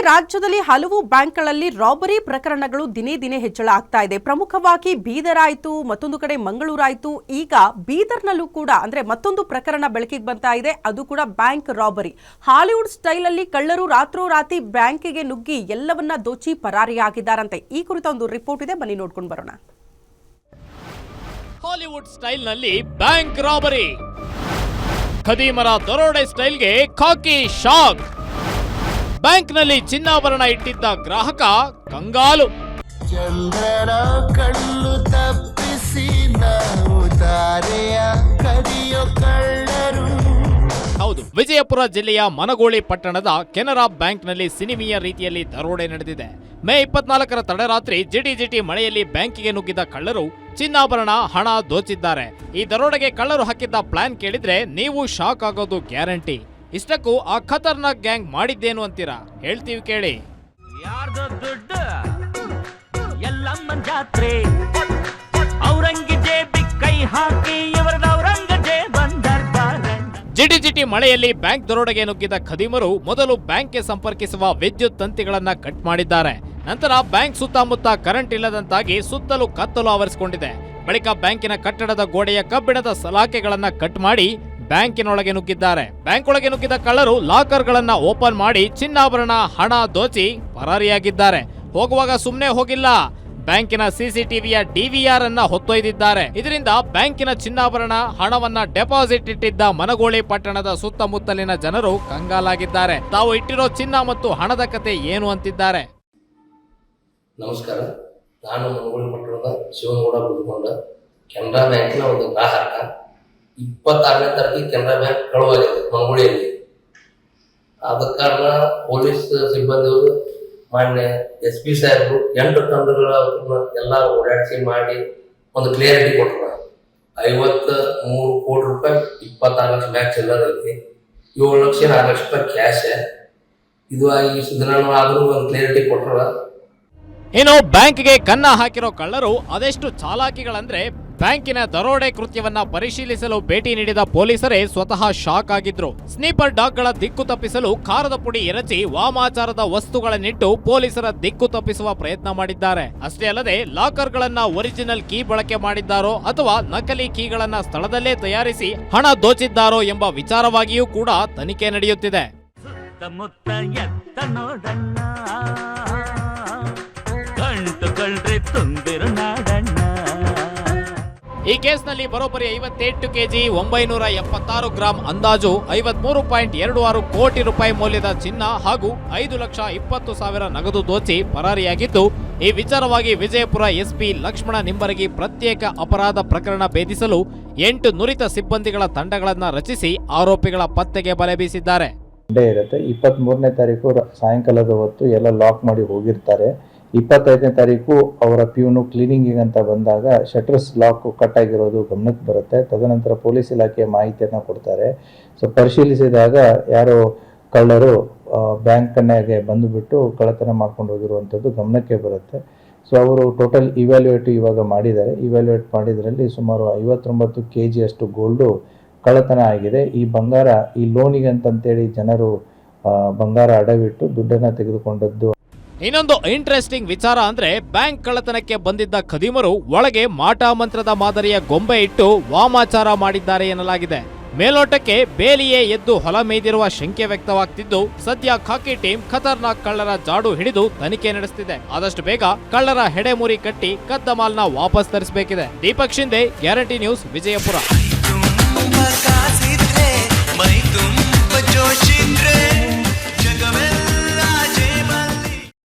ರಾಜ್ಯದಲ್ಲಿ ಹಲವು ಬ್ಯಾಂಕ್ಗಳಲ್ಲಿ ರಾಬರಿ ಪ್ರಕರಣಗಳು ದಿನೇ ದಿನೇ ಹೆಚ್ಚಳ ಆಗ್ತಾ ಇದೆ. ಪ್ರಮುಖವಾಗಿ ಬೀದರ್ ಆಯಿತು, ಮತ್ತೊಂದು ಕಡೆ ಮಂಗಳೂರಾಯಿತು. ಈಗ ಬೀದರ್ನಲ್ಲೂ ಕೂಡ ಅಂದ್ರೆ ಮತ್ತೊಂದು ಪ್ರಕರಣ ಬೆಳಕಿಗೆ ಬರ್ತಾ ಇದೆ. ಅದು ಕೂಡ ಬ್ಯಾಂಕ್ ರಾಬರಿ. ಹಾಲಿವುಡ್ ಸ್ಟೈಲ್ ಅಲ್ಲಿ ಕಳ್ಳರು ರಾತ್ರೋರಾತ್ರಿ ಬ್ಯಾಂಕಿಗೆ ನುಗ್ಗಿ ಎಲ್ಲವನ್ನ ದೋಚಿ ಪರಾರಿಯಾಗಿದ್ದಾರಂತೆ. ಈ ಕುರಿತ ಒಂದು ರಿಪೋರ್ಟ್ ಇದೆ, ಬನ್ನಿ ನೋಡ್ಕೊಂಡು ಬರೋಣ. ಹಾಲಿವುಡ್ ಸ್ಟೈಲ್ ನಲ್ಲಿ ಬ್ಯಾಂಕ್ ರಾಬರಿ. ಖದೀಮರ ದರೋಡೆ ಸ್ಟೈಲ್ಗೆ ಖಾಕಿ ಶಾಕ್. ಬ್ಯಾಂಕ್ನಲ್ಲಿ ಚಿನ್ನಾಭರಣ ಇಟ್ಟಿದ್ದ ಗ್ರಾಹಕ ಕಂಗಾಲು. ಚಂದ್ರನ ಕಳ್ಳು ತಪ್ಪಿಸಿ ನಾವು ತಾರೆಯ ಕದಿಯೋ ಕಳ್ಳರು. ಹೌದು, ವಿಜಯಪುರ ಜಿಲ್ಲೆಯ ಮನಗೋಳಿ ಪಟ್ಟಣದ ಕೆನರಾ ಬ್ಯಾಂಕ್ನಲ್ಲಿ ಸಿನಿಮೀಯ ರೀತಿಯಲ್ಲಿ ದರೋಡೆ ನಡೆದಿದೆ. ಮೇ 24ರ ತಡರಾತ್ರಿ ಜಿಟಿ ಮಳೆಯಲ್ಲಿ ಬ್ಯಾಂಕಿಗೆ ನುಗ್ಗಿದ ಕಳ್ಳರು ಚಿನ್ನಾಭರಣ, ಹಣ ದೋಚಿದ್ದಾರೆ. ಈ ದರೋಡೆಗೆ ಕಳ್ಳರು ಹಾಕಿದ್ದ ಪ್ಲಾನ್ ಕೇಳಿದ್ರೆ ನೀವು ಶಾಕ್ ಆಗೋದು ಗ್ಯಾರಂಟಿ. ಇಷ್ಟಕ್ಕೂ ಆ ಖತರ್ನಾಕ್ ಗ್ಯಾಂಗ್ ಮಾಡಿದ್ದೇನು ಅಂತೀರಾ? ಹೇಳ್ತೀವಿ ಕೇಳಿ. ಯಾರ್ದೋ ದುಡ್ಡು ಎಲ್ಲಮ್ಮನ್ ಜಾತ್ರೆ, ಔರಂಗಜೇಬಿ ಕೈ ಹಾಕಿ ಇವರದ ಔರಂಗಜೇಬ್ ಬಂದರ್ಬಾರ. ಜಿಟಿ ಮಳೆಯಲ್ಲಿ ಬ್ಯಾಂಕ್ ದರೋಡೆಗೆ ನುಗ್ಗಿದ ಖದೀಮರು ಮೊದಲು ಬ್ಯಾಂಕ್ಗೆ ಸಂಪರ್ಕಿಸುವ ವಿದ್ಯುತ್ ತಂತಿಗಳನ್ನ ಕಟ್ ಮಾಡಿದ್ದಾರೆ. ನಂತರ ಬ್ಯಾಂಕ್ ಸುತ್ತಮುತ್ತ ಕರೆಂಟ್ ಇಲ್ಲದಂತಾಗಿ ಸುತ್ತಲೂ ಕತ್ತಲು ಆವರಿಸಿಕೊಂಡಿದೆ. ಬಳಿಕ ಬ್ಯಾಂಕಿನ ಕಟ್ಟಡದ ಗೋಡೆಯ ಕಬ್ಬಿಣದ ಸಲಾಕೆಗಳನ್ನ ಕಟ್ ಮಾಡಿ ಬ್ಯಾಂಕಿನೊಳಗೆ ನುಗ್ಗಿದ್ದಾರೆ. ಬ್ಯಾಂಕ್ ಒಳಗೆ ನುಗ್ಗಿದ ಕಳ್ಳರು ಲಾಕರ್ಗಳನ್ನ ಓಪನ್ ಮಾಡಿ ಚಿನ್ನಾಭರಣ, ಹಣ ದೋಚಿ ಪರಾರಿಯಾಗಿದ್ದಾರೆ. ಹೋಗುವಾಗ ಸುಮ್ಮನೆ ಹೋಗಿಲ್ಲ, ಬ್ಯಾಂಕಿನ ಸಿಸಿಟಿವಿಯ ಡಿವಿಆರ್ ಅನ್ನ ಹೊತ್ತೊಯ್ದಿದ್ದಾರೆ. ಇದರಿಂದ ಬ್ಯಾಂಕಿನ ಚಿನ್ನಾಭರಣ, ಹಣವನ್ನ ಡೆಪಾಸಿಟ್ ಇಟ್ಟಿದ್ದ ಮನಗೋಳಿ ಪಟ್ಟಣದ ಸುತ್ತಮುತ್ತಲಿನ ಜನರು ಕಂಗಾಲಾಗಿದ್ದಾರೆ. ತಾವು ಇಟ್ಟಿರೋ ಚಿನ್ನ ಮತ್ತು ಹಣದ ಕತೆ ಏನು ಅಂತಿದ್ದಾರೆ. ನಮಸ್ಕಾರ, ನಾನು ಮನಗೋಳಿ ಪಟ್ಟಣದ ಶಿವನಗೌಡ ಬುದ್ಕೊಂಡ ಕೆನರಾ ಬ್ಯಾಂಕಿನ ಒಂದು ಗ್ರಾಹಕ. 26ನೇ ತಾರೀಕಿಗೆ ಕೆನರಾ ಬ್ಯಾಂಕ್ ಕಳುವಾಗಿದೆ ಮನಗೋಳಿಯಲ್ಲಿ. ಆದ ಕಾರಣ ಪೊಲೀಸ್ ಸಿಬ್ಬಂದಿಯವರು ಮಾನ್ಯ SP ಸಾಹೇಬರು 8 ತಂಡಗಳ ಎಲ್ಲ ಓಡಾಡಿಸಿ ಮಾಡಿ ಒಂದು ಕ್ಲಿಯರಿಟಿ ಕೊಟ್ಟರು. 53 ಕೋಟಿ ರೂಪಾಯಿ, 26 ಲಕ್ಷ ಬ್ಯಾಂಕ್ ಚಿಲ್ಲರ್ ಐತಿ, 7 ಲಕ್ಷ 6 ಲಕ್ಷ ರೂಪಾಯಿ ಕ್ಯಾಶ್. ಇದು ಈ ಸುಧಾರಣೆ ಆದರೂ ಒಂದು ಕ್ಲಿಯರಿಟಿ ಕೊಟ್ಟರು. ಇನ್ನು ಬ್ಯಾಂಕ್ಗೆ ಕನ್ನ ಹಾಕಿರೋ ಕಳ್ಳರು ಅದೆಷ್ಟು ಚಾಲಾಕಿಗಳಂದ್ರೆ, ಬ್ಯಾಂಕಿನ ದರೋಡೆ ಕೃತ್ಯವನ್ನ ಪರಿಶೀಲಿಸಲು ಭೇಟಿ ನೀಡಿದ ಪೊಲೀಸರೇ ಸ್ವತಃ ಶಾಕ್ ಆಗಿದ್ರು. ಸ್ನೀಪರ್ ಡಾಗ್ಗಳ ದಿಕ್ಕು ತಪ್ಪಿಸಲು ಖಾರದ ಪುಡಿ ಎರಚಿ ವಾಮಾಚಾರದ ವಸ್ತುಗಳನ್ನಿಟ್ಟು ಪೊಲೀಸರ ದಿಕ್ಕು ತಪ್ಪಿಸುವ ಪ್ರಯತ್ನ ಮಾಡಿದ್ದಾರೆ. ಅಷ್ಟೇ ಅಲ್ಲದೆ ಲಾಕರ್ಗಳನ್ನ ಒರಿಜಿನಲ್ ಕೀ ಬಳಕೆ ಮಾಡಿದ್ದಾರೋ ಅಥವಾ ನಕಲಿ ಕೀಗಳನ್ನ ಸ್ಥಳದಲ್ಲೇ ತಯಾರಿಸಿ ಹಣ ದೋಚಿದ್ದಾರೋ ಎಂಬ ವಿಚಾರವಾಗಿಯೂ ಕೂಡ ತನಿಖೆ ನಡೆಯುತ್ತಿದೆ. ಈ ಕೇಸ್ನಲ್ಲಿ ಬರೋಬ್ಬರಿ 58 ಕೆಜಿ 976 ಗ್ರಾಂ ಅಂದಾಜು 53.26 ಕೋಟಿ ರೂಪಾಯಿ ಮೌಲ್ಯದ ಚಿನ್ನ ಹಾಗೂ 5,20,000 ನಗದು ದೋಚಿ ಪರಾರಿಯಾಗಿದ್ದು, ಈ ವಿಚಾರವಾಗಿ ವಿಜಯಪುರ SP ಲಕ್ಷ್ಮಣ ನಿಂಬರಗಿ ಪ್ರತ್ಯೇಕ ಅಪರಾಧ ಪ್ರಕರಣ ಭೇದಿಸಲು 8 ನುರಿತ ಸಿಬ್ಬಂದಿಗಳ ತಂಡಗಳನ್ನು ರಚಿಸಿ ಆರೋಪಿಗಳ ಪತ್ತೆಗೆ ಬಲೆ ಬೀಸಿದ್ದಾರೆ. ಇರುತ್ತೆ 23ನೇ ತಾರೀಕು ಸಾಯಂಕಾಲದ ಹೊತ್ತು ಎಲ್ಲ ಲಾಕ್ ಮಾಡಿ ಹೋಗಿರ್ತಾರೆ. 25ನೇ ತಾರೀಕು ಅವರ ಪ್ಯೂನು ಕ್ಲೀನಿಂಗಿಗೆ ಅಂತ ಬಂದಾಗ ಶಟರ್ಸ್ ಲಾಕ್ ಕಟ್ ಆಗಿರೋದು ಗಮನಕ್ಕೆ ಬರುತ್ತೆ. ತದನಂತರ ಪೊಲೀಸ್ ಇಲಾಖೆ ಮಾಹಿತಿಯನ್ನು ಕೊಡ್ತಾರೆ. ಸೊ ಪರಿಶೀಲಿಸಿದಾಗ ಯಾರೋ ಕಳ್ಳರು ಬ್ಯಾಂಕ್ನಾಗೆ ಬಂದುಬಿಟ್ಟು ಕಳ್ಳತನ ಮಾಡ್ಕೊಂಡು ಹೋಗಿರುವಂಥದ್ದು ಗಮನಕ್ಕೆ ಬರುತ್ತೆ. ಸೊ ಅವರು ಟೋಟಲ್ ಇವ್ಯಾಲ್ಯೂಯೇಟ್ ಇವಾಗ ಮಾಡಿದ್ದಾರೆ. ಇವ್ಯಾಲ್ಯೂಯೇಟ್ ಮಾಡಿದ್ರಲ್ಲಿ ಸುಮಾರು 59 kg ಅಷ್ಟು ಗೋಲ್ಡು ಕಳ್ಳತನ ಆಗಿದೆ. ಈ ಬಂಗಾರ ಈ ಲೋನಿಗೆ ಅಂತಂತೇಳಿ ಜನರು ಬಂಗಾರ ಅಡವಿಟ್ಟು ದುಡ್ಡನ್ನು ತೆಗೆದುಕೊಂಡದ್ದು. ಇನ್ನೊಂದು ಇಂಟ್ರೆಸ್ಟಿಂಗ್ ವಿಚಾರ ಅಂದ್ರೆ, ಬ್ಯಾಂಕ್ ಕಳ್ಳತನಕ್ಕೆ ಬಂದಿದ್ದ ಖದೀಮರು ಒಳಗೆ ಮಾಟ ಮಂತ್ರದ ಮಾದರಿಯ ಗೊಂಬೆ ಇಟ್ಟು ವಾಮಾಚಾರ ಮಾಡಿದ್ದಾರೆ ಎನ್ನಲಾಗಿದೆ. ಮೇಲ್ನೋಟಕ್ಕೆ ಬೇಲಿಯೇ ಎದ್ದು ಹೊಲ ಮೇಯ್ದಿರುವ ಶಂಕೆ ವ್ಯಕ್ತವಾಗ್ತಿದ್ದು, ಸದ್ಯ ಖಾಕಿ ಟೀಮ್ ಖತರ್ನಾಕ್ ಕಳ್ಳರ ಜಾಡು ಹಿಡಿದು ತನಿಖೆ ನಡೆಸುತ್ತಿದೆ. ಆದಷ್ಟು ಬೇಗ ಕಳ್ಳರ ಹೆಡೆಮುರಿ ಕಟ್ಟಿ ಕದ್ದ ಮಾಲ್ನ ವಾಪಸ್ ತರಿಸಬೇಕಿದೆ. Deepak Shinde, guarantee news, Vijayapura.